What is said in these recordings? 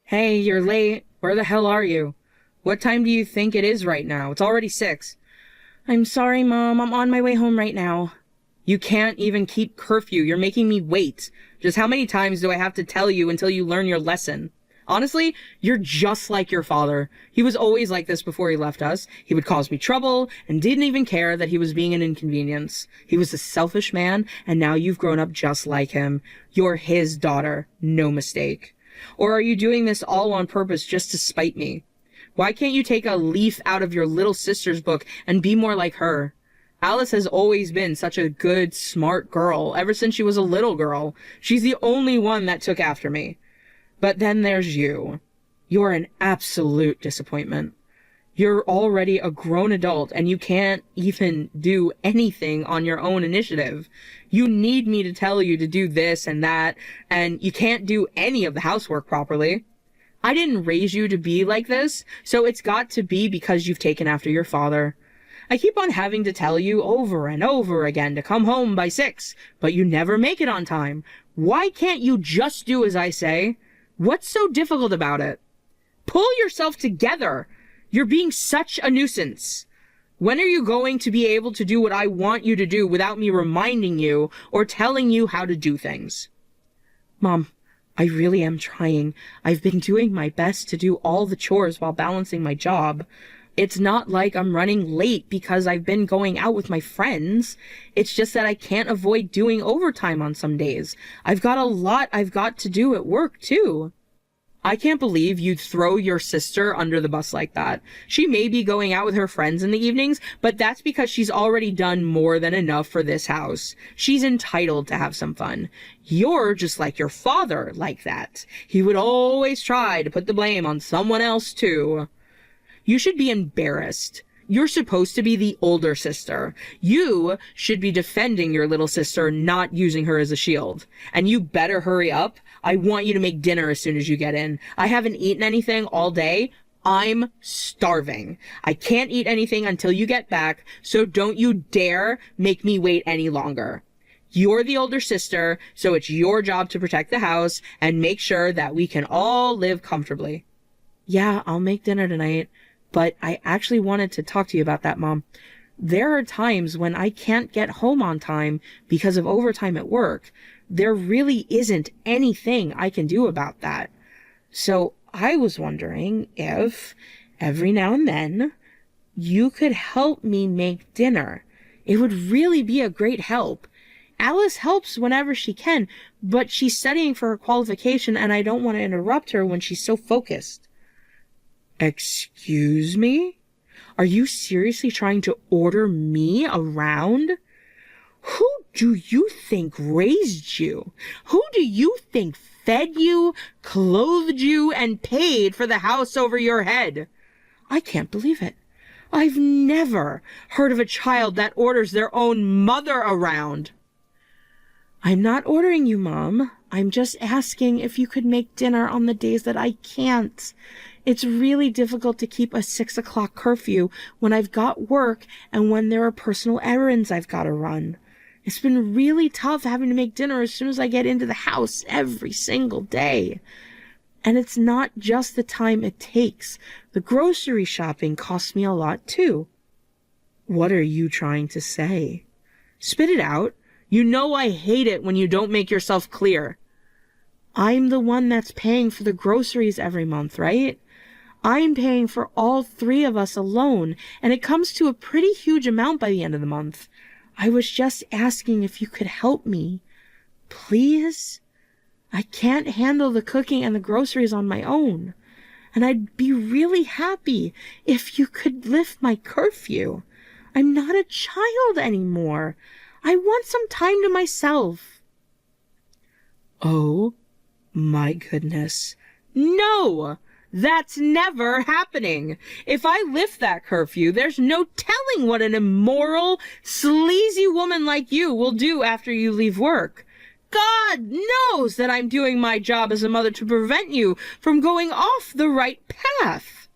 Hey, you're late. Where the hell are you? What time do you think it is right now? It's already 6. I'm sorry, Mom. I'm on my way home right now. You can't even keep curfew. You're making me wait. Just how many times do I have to tell you until you learn your lesson? Honestly, you're just like your father. He was always like this before he left us. He would cause me trouble and didn't even care that he was being an inconvenience. He was a selfish man, and now you've grown up just like him. You're his daughter. No mistake. Or are you doing this all on purpose just to spite me? Why can't you take a leaf out of your little sister's book and be more like her? Alice has always been such a good, smart girl ever since she was a little girl. She's the only one that took after me. But then there's you. You're an absolute disappointment. You're already a grown adult and you can't even do anything on your own initiative. You need me to tell you to do this and that, and you can't do any of the housework properly. I didn't raise you to be like this, so it's got to be because you've taken after your father. I keep on having to tell you over and over again to come home by 6, but you never make it on time. Why can't you just do as I say? What's so difficult about it? Pull yourself together. You're being such a nuisance. When are you going to be able to do what I want you to do without me reminding you or telling you how to do things? Mom, I really am trying. I've been doing my best to do all the chores while balancing my job. It's not like I'm running late because I've been going out with my friends. It's just that I can't avoid doing overtime on some days. I've got a lot I've got to do at work, too. I can't believe you'd throw your sister under the bus like that. She may be going out with her friends in the evenings, but that's because she's already done more than enough for this house. She's entitled to have some fun. You're just like your father like that. He would always try to put the blame on someone else, too. You should be embarrassed. You're supposed to be the older sister. You should be defending your little sister, not using her as a shield. And you better hurry up. I want you to make dinner as soon as you get in. I haven't eaten anything all day. I'm starving. I can't eat anything until you get back, so don't you dare make me wait any longer. You're the older sister, so it's your job to protect the house and make sure that we can all live comfortably. Yeah, I'll make dinner tonight. But I actually wanted to talk to you about that, Mom. There are times when I can't get home on time because of overtime at work. There really isn't anything I can do about that. So I was wondering if, every now and then, you could help me make dinner. It would really be a great help. Alice helps whenever she can, but she's studying for her qualification and I don't want to interrupt her when she's so focused. Excuse me? Are you seriously trying to order me around? Who do you think raised you? Who do you think fed you, clothed you, and paid for the house over your head? I can't believe it. I've never heard of a child that orders their own mother around. I'm not ordering you, Mom. I'm just asking if you could make dinner on the days that I can't. It's really difficult to keep a 6 o'clock curfew when I've got work and when there are personal errands I've got to run. It's been really tough having to make dinner as soon as I get into the house every single day. And it's not just the time it takes. The grocery shopping costs me a lot, too. What are you trying to say? Spit it out. You know I hate it when you don't make yourself clear. I'm the one that's paying for the groceries every month, right? I'm paying for all 3 of us alone, and it comes to a pretty huge amount by the end of the month. I was just asking if you could help me. Please? I can't handle the cooking and the groceries on my own, and I'd be really happy if you could lift my curfew. I'm not a child anymore. I want some time to myself. Oh, my goodness. No! That's never happening. If I lift that curfew, there's no telling what an immoral, sleazy woman like you will do after you leave work. God knows that I'm doing my job as a mother to prevent you from going off the right path.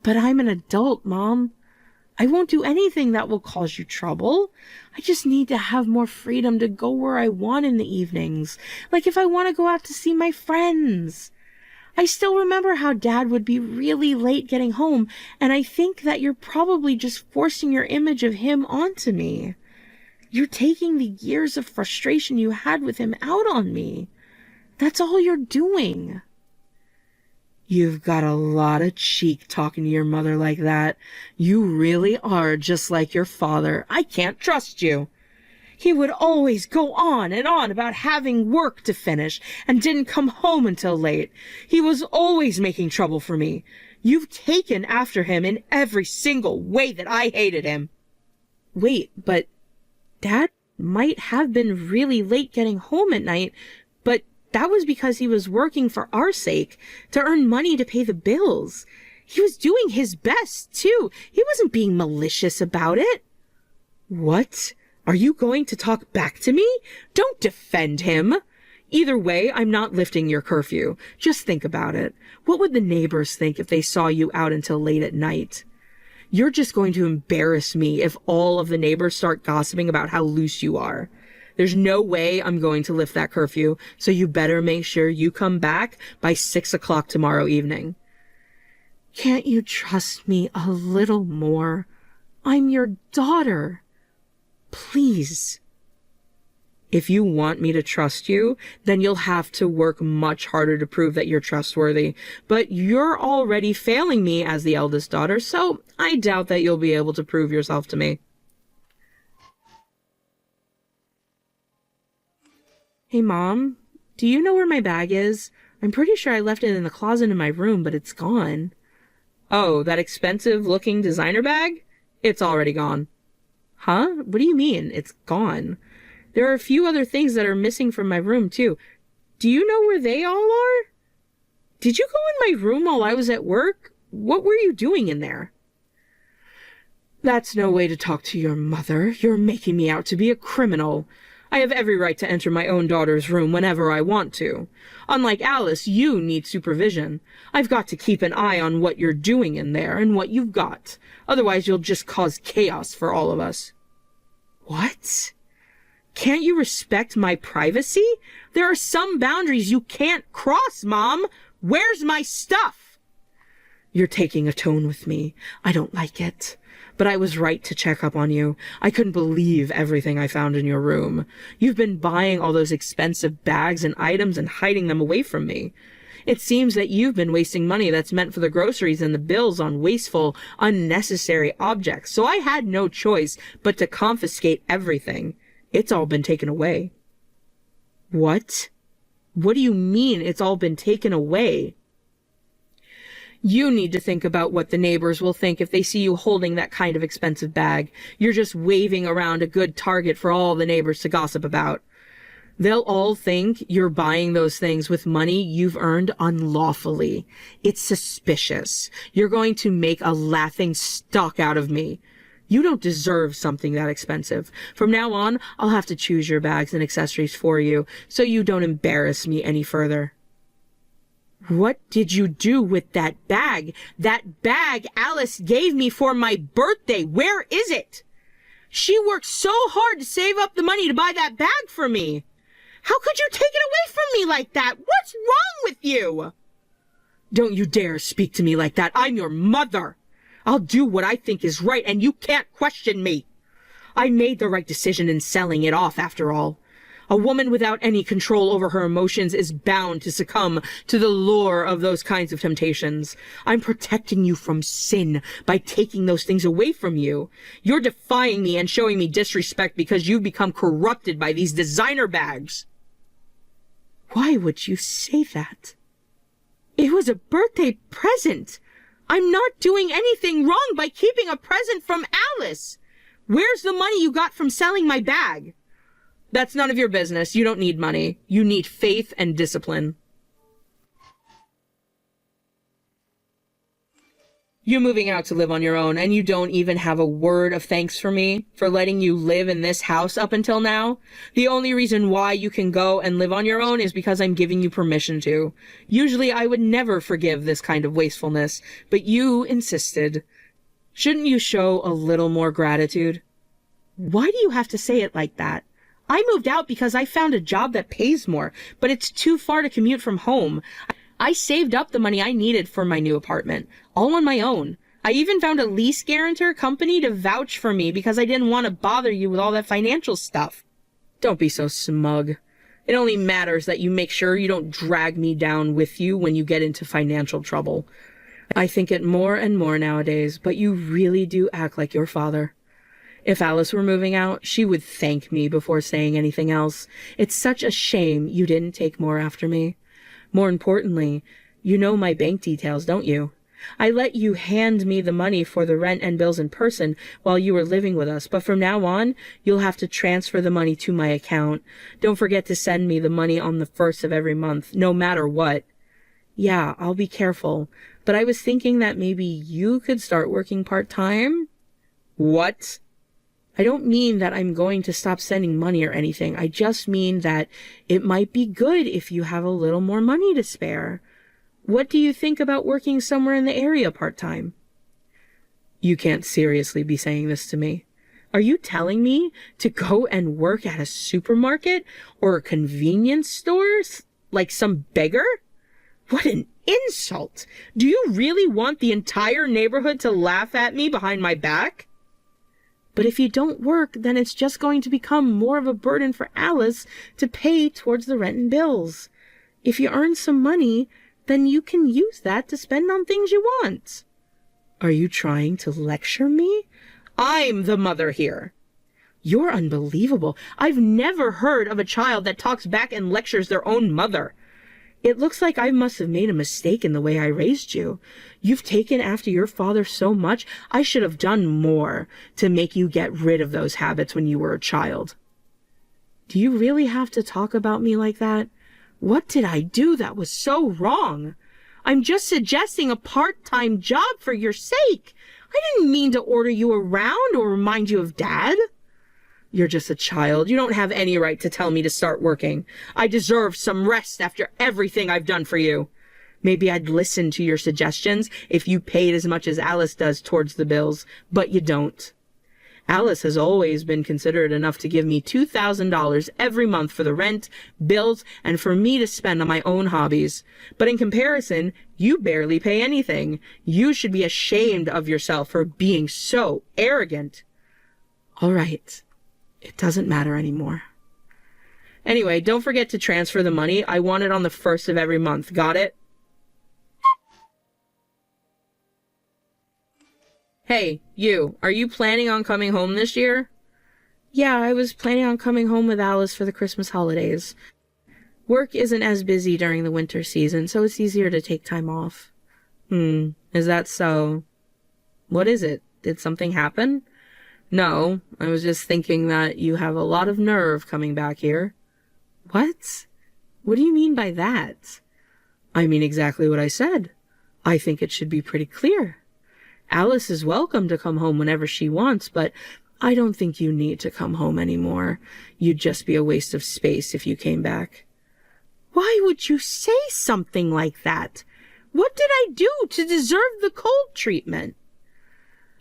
But I'm an adult, Mom. I won't do anything that will cause you trouble. I just need to have more freedom to go where I want in the evenings, like if I want to go out to see my friends. I still remember how Dad would be really late getting home, and I think that you're probably just forcing your image of him onto me. You're taking the years of frustration you had with him out on me. That's all you're doing. You've got a lot of cheek talking to your mother like that. You really are just like your father. I can't trust you. He would always go on and on about having work to finish and didn't come home until late. He was always making trouble for me. You've taken after him in every single way that I hated him. Wait, but Dad might have been really late getting home at night, but that was because he was working for our sake, to earn money to pay the bills. He was doing his best, too. He wasn't being malicious about it. What? Are you going to talk back to me? Don't defend him. Either way, I'm not lifting your curfew. Just think about it. What would the neighbors think if they saw you out until late at night? You're just going to embarrass me if all of the neighbors start gossiping about how loose you are. There's no way I'm going to lift that curfew, so you better make sure you come back by 6 o'clock tomorrow evening. Can't you trust me a little more? I'm your daughter. Please. If you want me to trust you, then you'll have to work much harder to prove that you're trustworthy. But you're already failing me as the eldest daughter, so I doubt that you'll be able to prove yourself to me. Hey, Mom, do you know where my bag is? I'm pretty sure I left it in the closet in my room, but it's gone. Oh, that expensive-looking designer bag? It's already gone. Huh? What do you mean, it's gone? There are a few other things that are missing from my room, too. Do you know where they all are? Did you go in my room while I was at work? What were you doing in there? That's no way to talk to your mother. You're making me out to be a criminal. I have every right to enter my own daughter's room whenever I want to. Unlike Alice, you need supervision. I've got to keep an eye on what you're doing in there and what you've got. Otherwise, you'll just cause chaos for all of us. What? Can't you respect my privacy? There are some boundaries you can't cross, Mom. Where's my stuff? You're taking a tone with me. I don't like it. But I was right to check up on you. I couldn't believe everything I found in your room. You've been buying all those expensive bags and items and hiding them away from me. It seems that you've been wasting money that's meant for the groceries and the bills on wasteful, unnecessary objects. So I had no choice but to confiscate everything. It's all been taken away. What? What do you mean it's all been taken away? You need to think about what the neighbors will think if they see you holding that kind of expensive bag. You're just waving around a good target for all the neighbors to gossip about. They'll all think you're buying those things with money you've earned unlawfully. It's suspicious. You're going to make a laughing stock out of me. You don't deserve something that expensive. From now on, I'll have to choose your bags and accessories for you, so you don't embarrass me any further. What did you do with that bag? That bag Alice gave me for my birthday. Where is it? She worked so hard to save up the money to buy that bag for me. How could you take it away from me like that? What's wrong with you? Don't you dare speak to me like that. I'm your mother. I'll do what I think is right, and you can't question me. I made the right decision in selling it off, after all. A woman without any control over her emotions is bound to succumb to the lure of those kinds of temptations. I'm protecting you from sin by taking those things away from you. You're defying me and showing me disrespect because you've become corrupted by these designer bags. Why would you say that? It was a birthday present. I'm not doing anything wrong by keeping a present from Alice. Where's the money you got from selling my bag? That's none of your business. You don't need money. You need faith and discipline. You're moving out to live on your own, and you don't even have a word of thanks for me for letting you live in this house up until now. The only reason why you can go and live on your own is because I'm giving you permission to. Usually I would never forgive this kind of wastefulness, but you insisted. Shouldn't you show a little more gratitude? Why do you have to say it like that? I moved out because I found a job that pays more, but it's too far to commute from home. I saved up the money I needed for my new apartment, all on my own. I even found a lease guarantor company to vouch for me because I didn't want to bother you with all that financial stuff. Don't be so smug. It only matters that you make sure you don't drag me down with you when you get into financial trouble. I think it more and more nowadays, but you really do act like your father. If Alice were moving out, she would thank me before saying anything else. It's such a shame you didn't take more after me. More importantly, you know my bank details, don't you? I let you hand me the money for the rent and bills in person while you were living with us, but from now on, you'll have to transfer the money to my account. Don't forget to send me the money on the 1st of every month, no matter what. Yeah, I'll be careful, but I was thinking that maybe you could start working part-time? What? I don't mean that I'm going to stop sending money or anything. I just mean that it might be good if you have a little more money to spare. What do you think about working somewhere in the area part-time? You can't seriously be saying this to me. Are you telling me to go and work at a supermarket or a convenience store like some beggar? What an insult! Do you really want the entire neighborhood to laugh at me behind my back? But if you don't work, then it's just going to become more of a burden for Alice to pay towards the rent and bills. If you earn some money, then you can use that to spend on things you want. Are you trying to lecture me? I'm the mother here. You're unbelievable. I've never heard of a child that talks back and lectures their own mother. It looks like I must have made a mistake in the way I raised you. You've taken after your father so much, I should have done more to make you get rid of those habits when you were a child. Do you really have to talk about me like that? What did I do that was so wrong? I'm just suggesting a part-time job for your sake. I didn't mean to order you around or remind you of Dad. You're just a child. You don't have any right to tell me to start working. I deserve some rest after everything I've done for you. Maybe I'd listen to your suggestions if you paid as much as Alice does towards the bills, but you don't. Alice has always been considerate enough to give me $2,000 every month for the rent, bills, and for me to spend on my own hobbies. But in comparison, you barely pay anything. You should be ashamed of yourself for being so arrogant. All right. It doesn't matter anymore. Anyway, don't forget to transfer the money. I want it on the 1st of every month. Got it? Hey, you. Are you planning on coming home this year? Yeah, I was planning on coming home with Alice for the Christmas holidays. Work isn't as busy during the winter season, so it's easier to take time off. Is that so? What is it? Did something happen? No, I was just thinking that you have a lot of nerve coming back here. What? What do you mean by that? I mean exactly what I said. I think it should be pretty clear. Alice is welcome to come home whenever she wants, but I don't think you need to come home anymore. You'd just be a waste of space if you came back. Why would you say something like that? What did I do to deserve the cold treatment?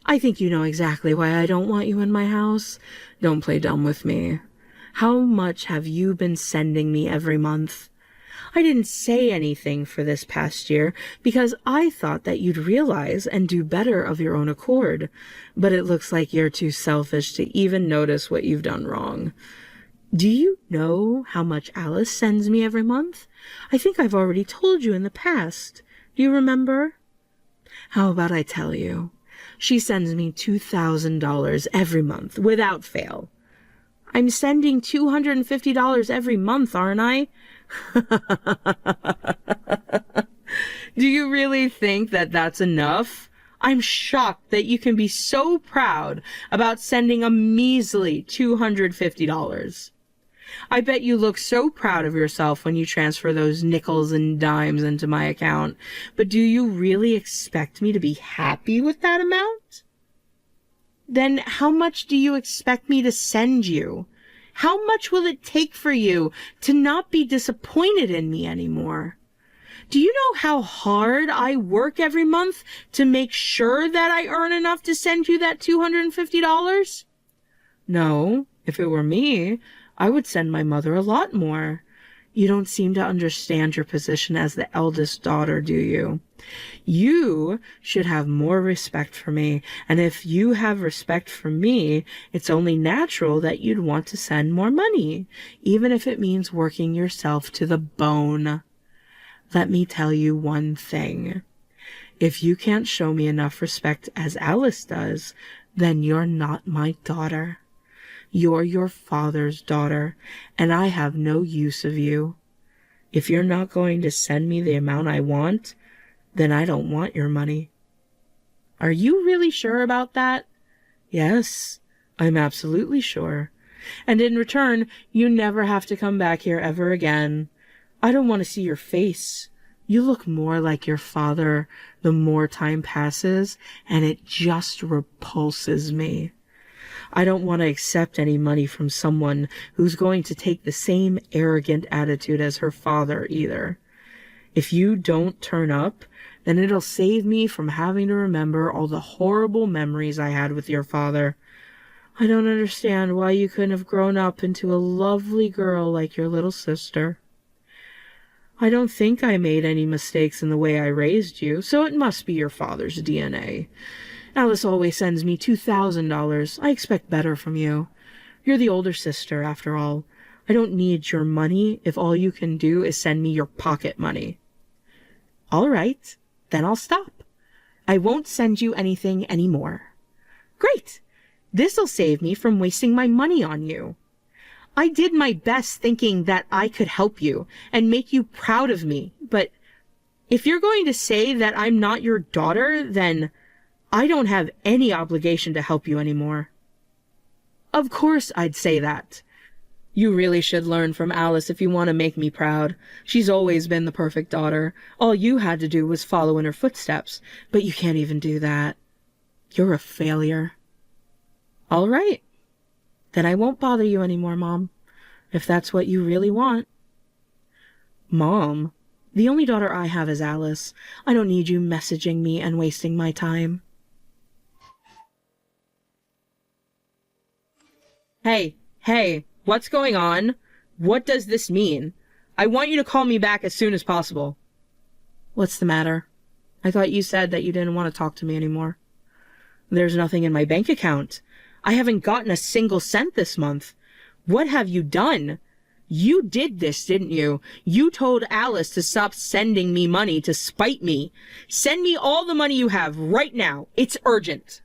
I think you know exactly why I don't want you in my house. Don't play dumb with me. How much have you been sending me every month? I didn't say anything for this past year because I thought that you'd realize and do better of your own accord. But it looks like you're too selfish to even notice what you've done wrong. Do you know how much Alice sends me every month? I think I've already told you in the past. Do you remember? How about I tell you? She sends me $2,000 every month, without fail. I'm sending $250 every month, aren't I? Do you really think that that's enough? I'm shocked that you can be so proud about sending a measly $250. I bet you look so proud of yourself when you transfer those nickels and dimes into my account. But do you really expect me to be happy with that amount? Then how much do you expect me to send you? How much will it take for you to not be disappointed in me anymore? Do you know how hard I work every month to make sure that I earn enough to send you that $250? No, if it were me, I would send my mother a lot more. You don't seem to understand your position as the eldest daughter, do you? You should have more respect for me, and if you have respect for me, it's only natural that you'd want to send more money, even if it means working yourself to the bone. Let me tell you one thing. If you can't show me enough respect as Alice does, then you're not my daughter. You're your father's daughter, and I have no use of you. If you're not going to send me the amount I want, then I don't want your money. Are you really sure about that? Yes, I'm absolutely sure. And in return, you never have to come back here ever again. I don't want to see your face. You look more like your father the more time passes, and it just repulses me. I don't want to accept any money from someone who's going to take the same arrogant attitude as her father either. If you don't turn up, then it'll save me from having to remember all the horrible memories I had with your father. I don't understand why you couldn't have grown up into a lovely girl like your little sister. I don't think I made any mistakes in the way I raised you, so it must be your father's DNA. Alice always sends me $2,000. I expect better from you. You're the older sister, after all. I don't need your money if all you can do is send me your pocket money. All right, then I'll stop. I won't send you anything anymore. Great! This'll save me from wasting my money on you. I did my best thinking that I could help you and make you proud of me, but if you're going to say that I'm not your daughter, then I don't have any obligation to help you anymore. Of course I'd say that. You really should learn from Alice if you want to make me proud. She's always been the perfect daughter. All you had to do was follow in her footsteps, but you can't even do that. You're a failure. All right. Then I won't bother you anymore, Mom, if that's what you really want. Mom, the only daughter I have is Alice. I don't need you messaging me and wasting my time. Hey, what's going on? What does this mean? I want you to call me back as soon as possible. What's the matter? I thought you said that you didn't want to talk to me anymore. There's nothing in my bank account. I haven't gotten a single cent this month. What have you done? You did this, didn't you? You told Alice to stop sending me money to spite me. Send me all the money you have right now. It's urgent.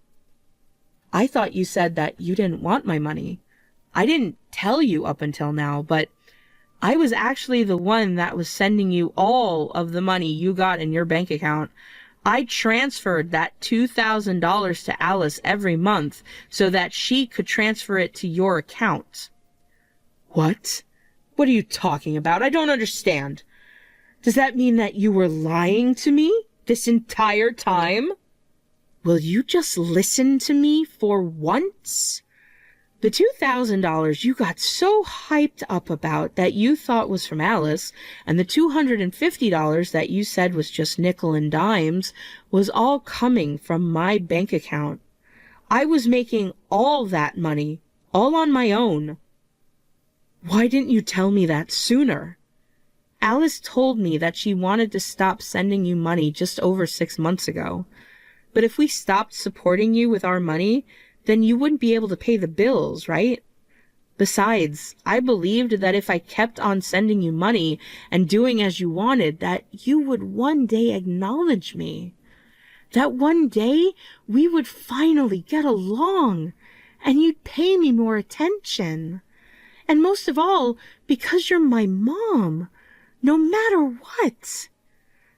I thought you said that you didn't want my money. I didn't tell you up until now, but I was actually the one that was sending you all of the money you got in your bank account. I transferred that $2,000 to Alice every month so that she could transfer it to your account. What? What are you talking about? I don't understand. Does that mean that you were lying to me this entire time? Will you just listen to me for once? The $2,000 you got so hyped up about that you thought was from Alice, and the $250 that you said was just nickel and dimes, was all coming from my bank account. I was making all that money, all on my own. Why didn't you tell me that sooner? Alice told me that she wanted to stop sending you money just over 6 months ago. But if we stopped supporting you with our money, then you wouldn't be able to pay the bills, right? Besides, I believed that if I kept on sending you money and doing as you wanted, that you would one day acknowledge me. That one day we would finally get along, and you'd pay me more attention. And most of all, because you're my mom, no matter what.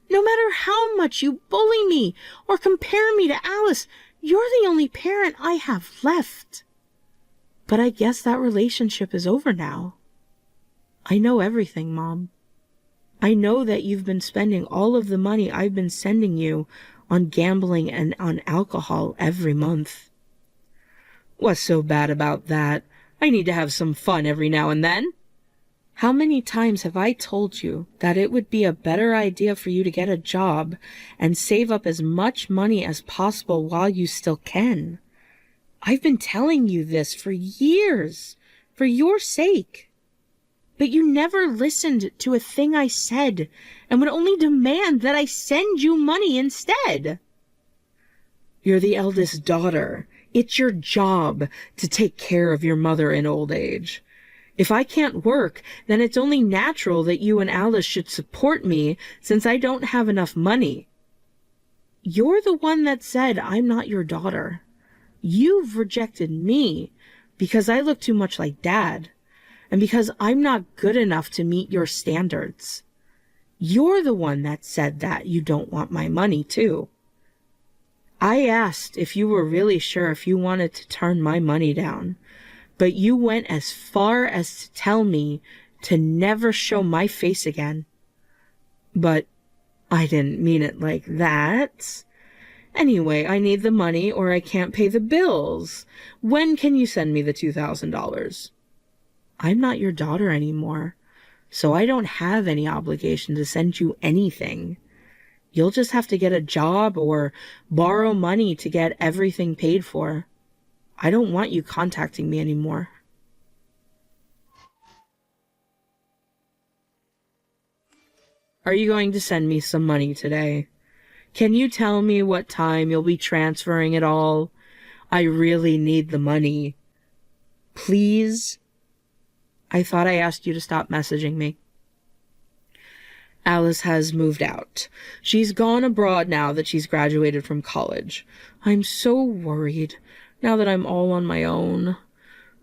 No matter how much you bully me or compare me to Alice, you're the only parent I have left. But I guess that relationship is over now. I know everything, Mom. I know that you've been spending all of the money I've been sending you on gambling and on alcohol every month. What's so bad about that? I need to have some fun every now and then. How many times have I told you that it would be a better idea for you to get a job and save up as much money as possible while you still can? I've been telling you this for years, for your sake. But you never listened to a thing I said and would only demand that I send you money instead. You're the eldest daughter. It's your job to take care of your mother in old age. If I can't work, then it's only natural that you and Alice should support me since I don't have enough money. You're the one that said I'm not your daughter. You've rejected me because I look too much like Dad, and because I'm not good enough to meet your standards. You're the one that said that you don't want my money, too. I asked if you were really sure if you wanted to turn my money down, but you went as far as to tell me to never show my face again. But I didn't mean it like that. Anyway, I need the money or I can't pay the bills. When can you send me the $2,000? I'm not your daughter anymore, so I don't have any obligation to send you anything. You'll just have to get a job or borrow money to get everything paid for. I don't want you contacting me anymore. Are you going to send me some money today? Can you tell me what time you'll be transferring it all? I really need the money. Please? I thought I asked you to stop messaging me. Alice has moved out. She's gone abroad now that she's graduated from college. I'm so worried now that I'm all on my own.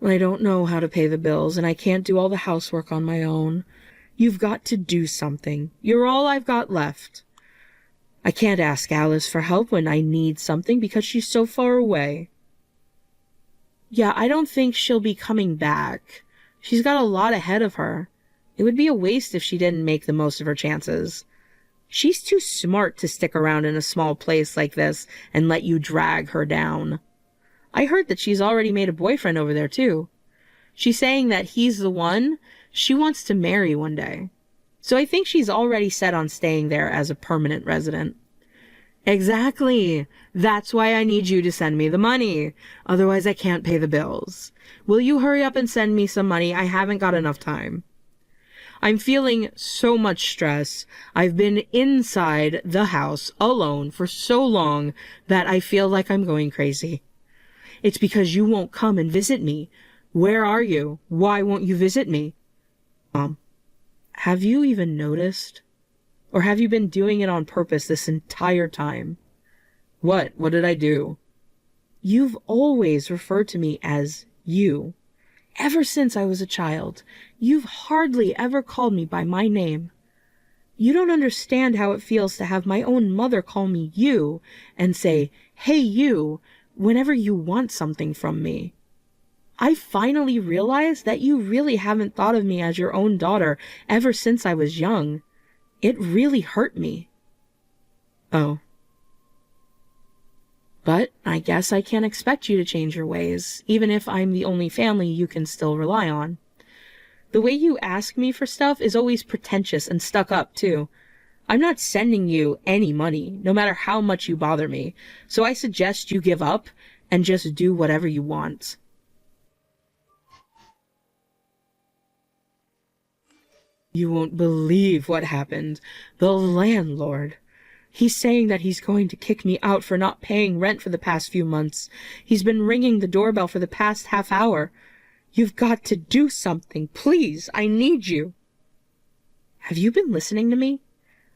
I don't know how to pay the bills, and I can't do all the housework on my own. You've got to do something. You're all I've got left. I can't ask Alice for help when I need something because she's so far away. Yeah, I don't think she'll be coming back. She's got a lot ahead of her. It would be a waste if she didn't make the most of her chances. She's too smart to stick around in a small place like this and let you drag her down. I heard that she's already made a boyfriend over there, too. She's saying that he's the one she wants to marry one day. So I think she's already set on staying there as a permanent resident. Exactly. That's why I need you to send me the money. Otherwise, I can't pay the bills. Will you hurry up and send me some money? I haven't got enough time. I'm feeling so much stress. I've been inside the house alone for so long that I feel like I'm going crazy. It's because you won't come and visit me. Where are you? Why won't you visit me? Mom, have you even noticed? Or have you been doing it on purpose this entire time? What? What did I do? You've always referred to me as you. Ever since I was a child, you've hardly ever called me by my name. You don't understand how it feels to have my own mother call me you and say, "Hey, you," whenever you want something from me. I finally realized that you really haven't thought of me as your own daughter ever since I was young. It really hurt me. Oh. But I guess I can't expect you to change your ways, even if I'm the only family you can still rely on. The way you ask me for stuff is always pretentious and stuck up, too. I'm not sending you any money, no matter how much you bother me, so I suggest you give up and just do whatever you want. You won't believe what happened. The landlord. He's saying that he's going to kick me out for not paying rent for the past few months. He's been ringing the doorbell for the past half hour. You've got to do something. Please, I need you. Have you been listening to me?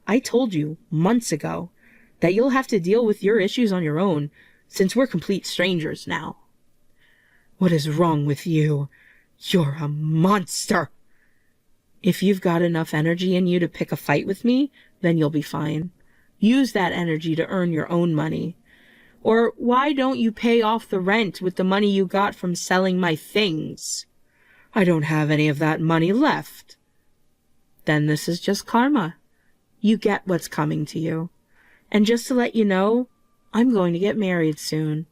I told you months ago that you'll have to deal with your issues on your own, since we're complete strangers now. What is wrong with you? You're a monster. If you've got enough energy in you to pick a fight with me, then you'll be fine. Use that energy to earn your own money. Or why don't you pay off the rent with the money you got from selling my things? I don't have any of that money left. Then this is just karma. You get what's coming to you. And just to let you know, I'm going to get married soon.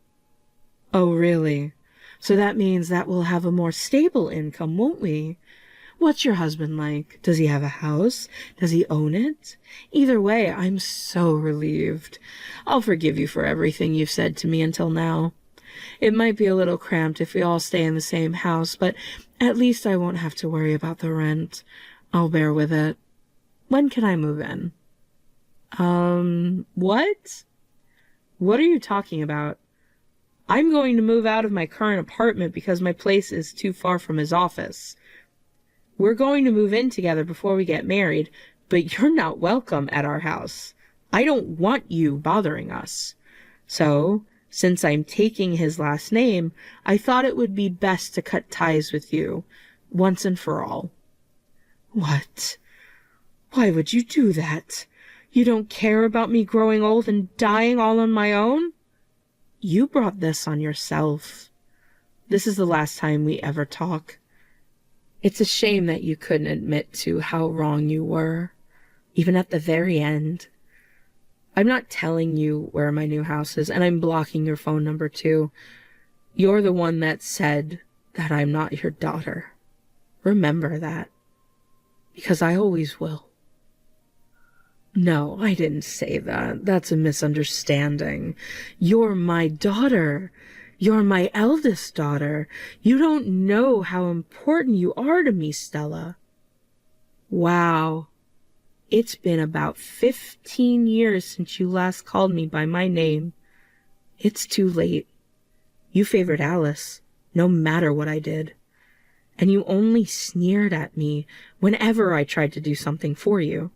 Oh, really? So that means that we'll have a more stable income, won't we? What's your husband like? Does he have a house? Does he own it? Either way, I'm so relieved. I'll forgive you for everything you've said to me until now. It might be a little cramped if we all stay in the same house, but At least I won't have to worry about the rent. I'll bear with it. When can I move in? What? What are you talking about? I'm going to move out of my current apartment because my place is too far from his office. We're going to move in together before we get married, but you're not welcome at our house. I don't want you bothering us. So, since I'm taking his last name, I thought it would be best to cut ties with you, once and for all. What? Why would you do that? You don't care about me growing old and dying all on my own? You brought this on yourself. This is the last time we ever talk. It's a shame that you couldn't admit to how wrong you were, even at the very end. I'm not telling you where my new house is, and I'm blocking your phone number too. You're the one that said that I'm not your daughter. Remember that. Because I always will. No, I didn't say that. That's a misunderstanding. You're my daughter. You're my eldest daughter. You don't know how important you are to me, Stella. Wow. It's been about 15 years since you last called me by my name. It's too late. You favored Alice, no matter what I did. And you only sneered at me whenever I tried to do something for you.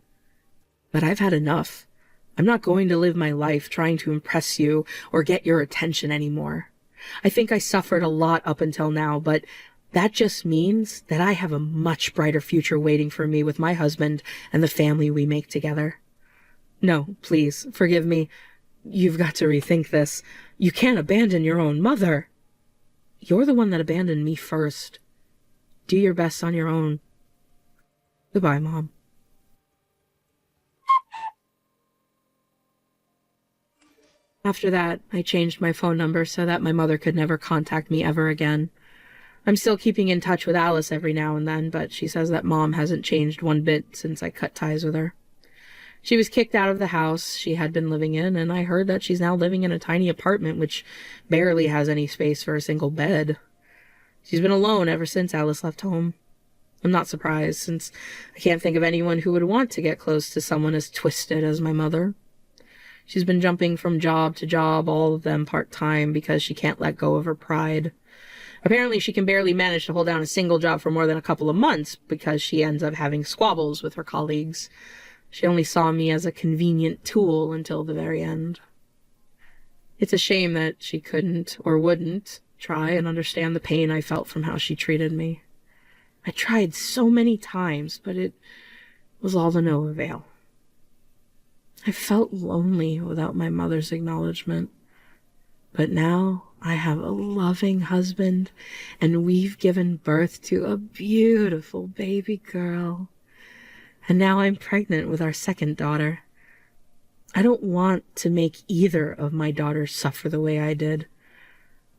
But I've had enough. I'm not going to live my life trying to impress you or get your attention anymore. I think I suffered a lot up until now, but that just means that I have a much brighter future waiting for me with my husband and the family we make together. No, please, forgive me. You've got to rethink this. You can't abandon your own mother. You're the one that abandoned me first. Do your best on your own. Goodbye, Mom. After that, I changed my phone number so that my mother could never contact me ever again. I'm still keeping in touch with Alice every now and then, but she says that Mom hasn't changed one bit since I cut ties with her. She was kicked out of the house she had been living in, and I heard that she's now living in a tiny apartment which barely has any space for a single bed. She's been alone ever since Alice left home. I'm not surprised, since I can't think of anyone who would want to get close to someone as twisted as my mother. She's been jumping from job to job, all of them part-time, because she can't let go of her pride. Apparently, she can barely manage to hold down a single job for more than a couple of months because she ends up having squabbles with her colleagues. She only saw me as a convenient tool until the very end. It's a shame that she couldn't or wouldn't try and understand the pain I felt from how she treated me. I tried so many times, but it was all to no avail. I felt lonely without my mother's acknowledgement. But now I have a loving husband, and we've given birth to a beautiful baby girl. And now I'm pregnant with our second daughter. I don't want to make either of my daughters suffer the way I did.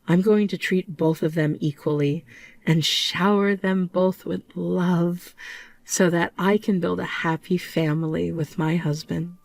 I'm going to treat both of them equally and shower them both with love so that I can build a happy family with my husband.